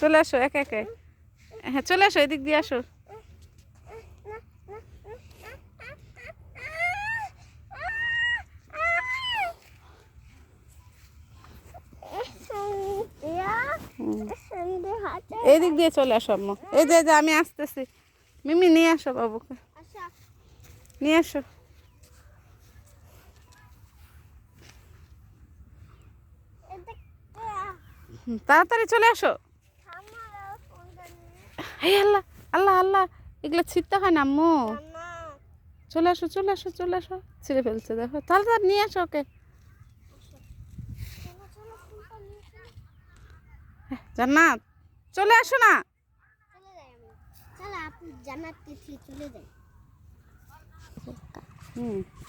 চলে আসো একে একে। হ্যাঁ চলে আসো, এদিক দিয়ে আসো। এদিক দিয়ে চলে আসো আম্মু। এই যে আমি আসতেছি। মিমি নিয়ে আসো বাবুকে, নিয়ে আসো। তাড়াতাড়ি চলে আসো। এই আল্লাহ আল্লাহ আল্লাহ, এগুলো ছিঁড়তে হয় না আম্মু। চলে আসো চলে আসো চলে আসো, ছিঁড়ে ফেলছে দেখো। তাড়াতাড়ি নিয়ে আসো ওকে। জান্নাত চলে আসো না।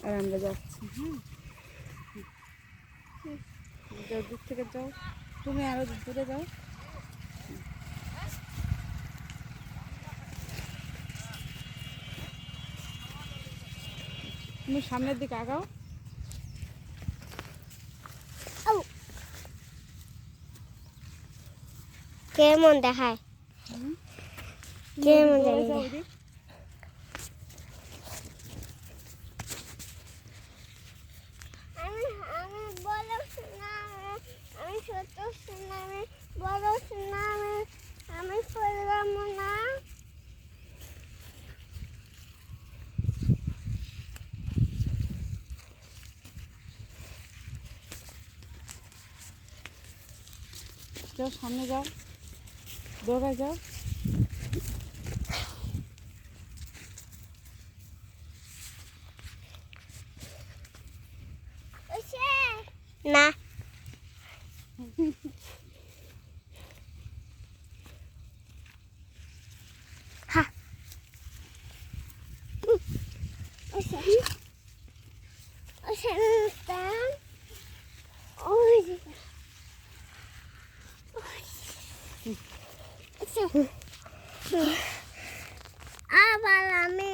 আর আমরা যাচ্ছি। যাও, দূর থেকে যাও, তুমি আরো দূরে যাও। তুমি সামনের দিকে আগাও। কেমন দেখায়, কেমন দেখায়। আমি বড় সোনা, আমি ছোট সোনা, আমি বড় সোনা, আমি করলাম না। যাও সামনে যাও, দৌড়ায় যাও। না আবার আমি